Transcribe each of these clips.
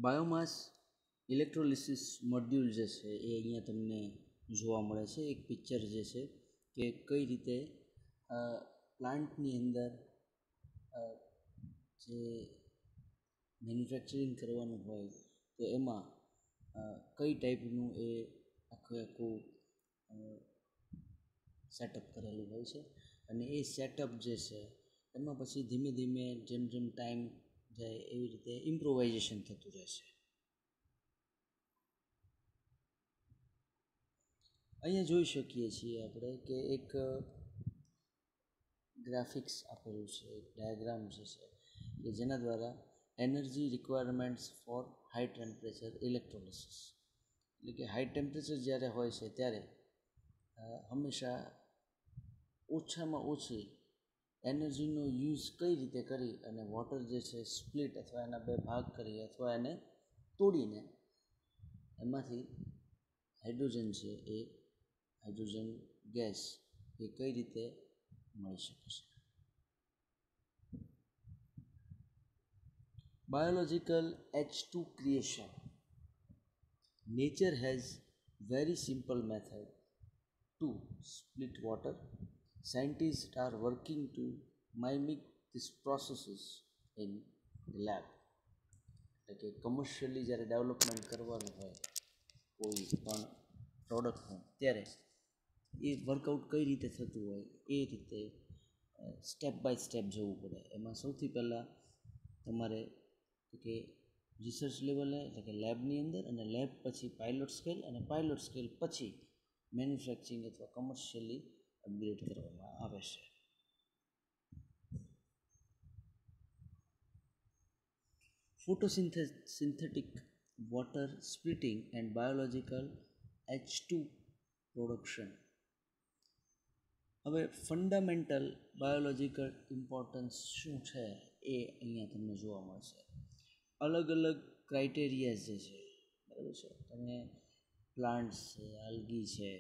Biomass ઇલેક્ટ્રોલિસિસ module જે છે એ અહીંયા તમને જોવા મળે છે. એક પિક્ચર જે છે કે કઈ રીતે પ્લાન્ટની અંદર જે મેન્યુફેક્ચરિંગ કરવાનું હોય તો એમાં કઈ ટાઈપનું એ આખું સેટઅપ કરેલું હોય છે અને એ સેટઅપ જે છે એમાં પછી ધીમે ધીમે જેમ જેમ ટાઈમ જાય એવી રીતે ઇમ્પ્રોવાઇઝેશન થતું રહેશે. અહીંયા જોઈ શકીએ છીએ આપણે કે એક ગ્રાફિક્સ આપેલું છે, એક ડાયાગ્રામ જે છે કે જેના દ્વારા energy requirements for high temperature electrolysis, એટલે કે હાઈ ટેમ્પરેચર જ્યારે હોય છે ત્યારે હંમેશા ઓછામાં ઓછી એનર્જીનો યુઝ કઈ રીતે કરી અને વોટર જે છે સ્પ્લિટ અથવા એના બે ભાગ કરી અથવા એને તોડીને એમાંથી હાઇડ્રોજન છે એ હાઇડ્રોજન ગેસ એ કઈ રીતે મળી શકે છે. Biological H2 creation. Nature has very simple method to split water. Scientists are working to mimic these processes in the lab. એટલે કે કમર્શિયલી જ્યારે ડેવલપમેન્ટ કરવાનું હોય કોઈ પણ પ્રોડક્ટનું ત્યારે એ વર્કઆઉટ કઈ રીતે થતું હોય એ રીતે સ્ટેપ બાય સ્ટેપ જવું પડે. એમાં સૌથી પહેલાં તમારે કે રિસર્ચ લેવલે એટલે કે લેબની અંદર અને લેબ પછી પાયલોટ સ્કેલ અને પાયલોટ સ્કેલ પછી મેન્યુફેક્ચરિંગ અથવા કમર્શિયલી અપગ્રેડ કરવામાં આવે છે. Photosynthetic water splitting and biological H2 production. હવે ફંડામેન્ટલ બાયોલોજિકલ ઇમ્પોર્ટન્સ શું છે એ અહીંયા તમને જોવા મળશે. અલગ અલગ ક્રાઇટેરિયા જે છે બરાબર છે, તમે પ્લાન્ટ્સ છે, આલ્ગી છે,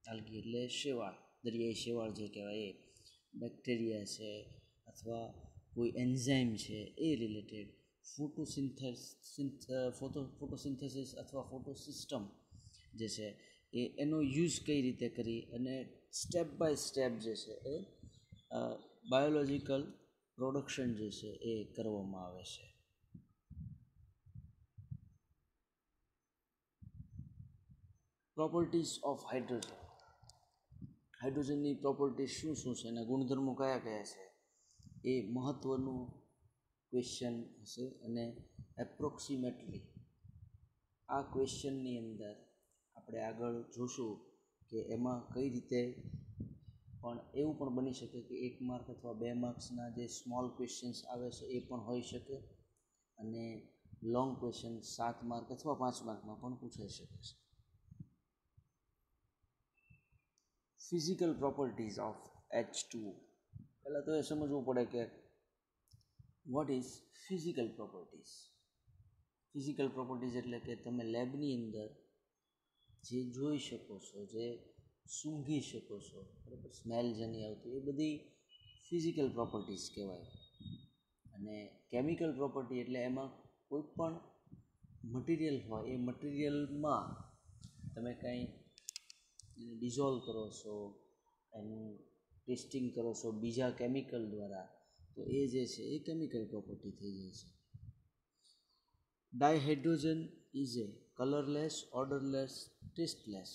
આલ્ગી એટલે શેવાળ, દરિયાઈ શેવાળ જે કહેવાય એ, બેક્ટેરિયા છે અથવા કોઈ એન્ઝાઇમ છે એ રિલેટેડ ફોટોસિન્થેસિસ અથવા ફોટોસિસ્ટમ જે છે એનો યુઝ કઈ રીતે કરી અને સ્ટેપ બાય સ્ટેપ જે છે એ બાયોલોજિકલ પ્રોડક્શન જે છે એ કરવામાં આવે છે. Properties of hydrogen. હાઇડ્રોજનની પ્રોપર્ટીઝ શું શું છે, એના ગુણધર્મો કયા કયા છે એ મહત્ત્વનું ક્વેશ્ચન હશે અને એપ્રોક્સિમેટલી આ ક્વેશ્ચનની અંદર આપણે આગળ જોશું કે એમાં કઈ રીતે પણ એવું પણ બની શકે કે 1 માર્ક અથવા 2 માર્ક્સના જે સ્મોલ ક્વેશ્ચન્સ આવે છે એ પણ હોઈ શકે અને લોંગ ક્વેશ્ચન 7 માર્ક અથવા 5 માર્કમાં પણ પૂછાઈ શકે છે. Physical properties of H2O. પહેલાં તો એ સમજવું પડે કે what is physical properties. Physical properties એટલે કે તમે લેબની અંદર જે જોઈ શકો છો, જે સૂંઘી શકો છો, બરાબર, સ્મેલ જેની આવતી એ બધી ફિઝિકલ પ્રોપર્ટીઝ કહેવાય. અને કેમિકલ પ્રોપર્ટી એટલે એમાં કોઈ પણ મટીરિયલ હોય એ મટીરિયલમાં તમે કંઈ ડિઝોલ્વ કરો છો, એનું ટેસ્ટિંગ કરો છો બીજા કેમિકલ દ્વારા, તો એ જે છે એ કેમિકલ પ્રોપર્ટી થઈ જાય છે. Dihydrogen is a colourless, odourless, tasteless,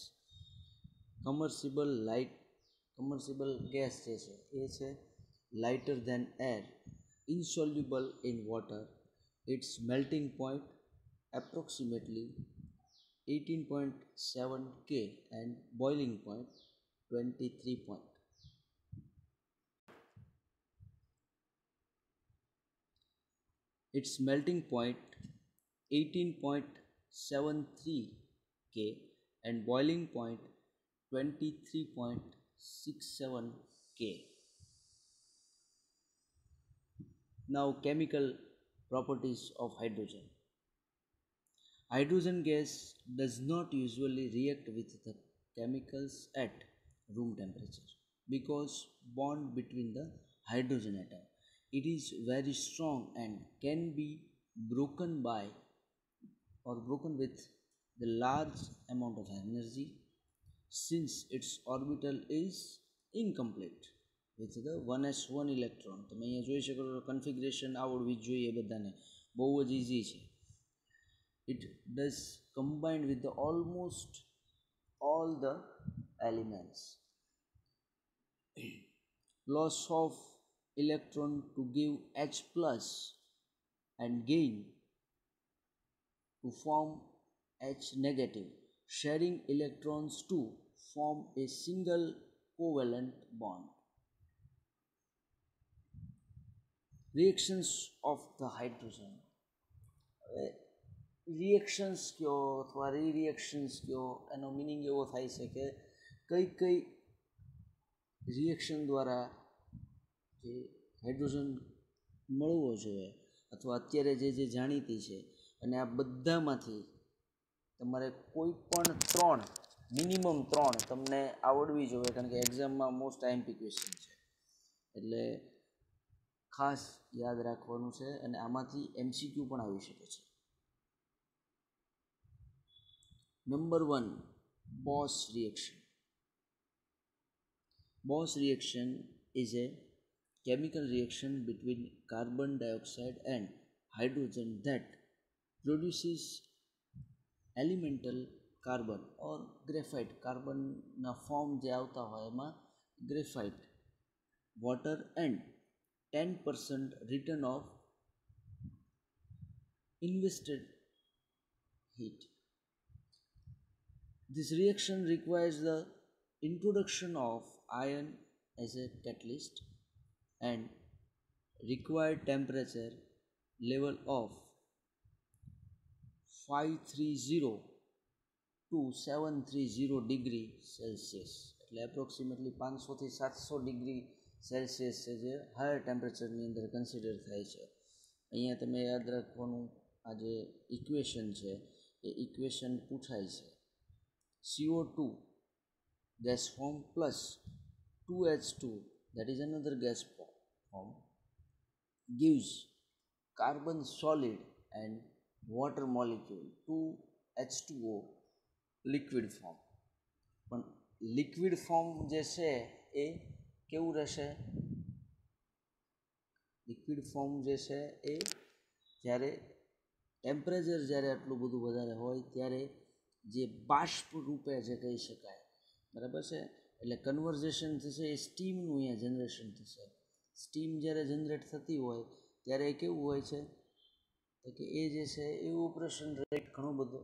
combustible gas જે છે એ છે lighter than air, insoluble in water, its melting point approximately 18.7 K and boiling point 23 point. Its melting point 18.73 K and boiling point 23.67 K. Now chemical properties of hydrogen. Hydrogen gas does not usually react with the chemicals at room temperature because bond between the hydrogen atom, it is very strong and can be broken by or broken with the large amount of energy, since its orbital is incomplete with the 1s1 electron. તમે અહીંયા જોઈ શકો છો configuration આવડવી જ જોઈએ બધાને, બહુ જ ઇઝી છે. It does combined with the almost all the elements. Loss of electron to give H plus and gain to form H negative, sharing electrons to form a single covalent bond. Reactions of the hydrogen. Reactions કયો અથવા reactions કયો, એનો meaning એવો થાય છે કે કઈ કઈ રિએક્શન દ્વારા જે હાઇડ્રોજન મળવો જોઈએ અથવા અત્યારે જે જાણીતી છે, અને આ બધામાંથી તમારે કોઈ પણ ત્રણ, મિનિમમ ત્રણ તમને આવડવી જોઈએ, કારણ કે એક્ઝામમાં મોસ્ટ આઈએમપી ક્વેશ્ચન છે, એટલે ખાસ યાદ રાખવાનું છે. અને આમાંથી એમસીક્યુ પણ આવી શકે છે. Number 1, Bosch reaction. Bosch reaction is a chemical reaction between carbon dioxide and hydrogen that produces elemental carbon or graphite. carbon na form je avta hoy ema graphite, water and 10% return of invested heat. This reaction requires the introduction of iron as a catalyst and required temperature level of 530 to 730 degree Celsius, એટલે approximately 500 થી 700 degree Celsius છે જે higher ટેમ્પરેચરની અંદર consider થાય છે. અહીંયા તમે યાદ રાખવાનું, આ જે ઇક્વેશન છે એ ઇક્વેશન પૂછાય છે. CO2 gas form plus 2H2, that is another gas form, gives carbon solid and water molecule 2H2O liquid form. પણ લિક્વિડ ફોર્મ જે છે એ કેવું રહેશે? લિક્વિડ ફોર્મ જે છે એ જ્યારે ટેમ્પરેચર જ્યારે આટલું બધું વધારે હોય ત્યારે જે બાષ્પ રૂપે જે કહી શકાય, બરાબર છે, એટલે કન્વર્ઝેશન થશે એ સ્ટીમનું અહીંયા જનરેશન થશે. સ્ટીમ જ્યારે જનરેટ થતી હોય ત્યારે કેવું હોય છે કે એ જે છે એવોપરેશન રેટ ઘણો બધો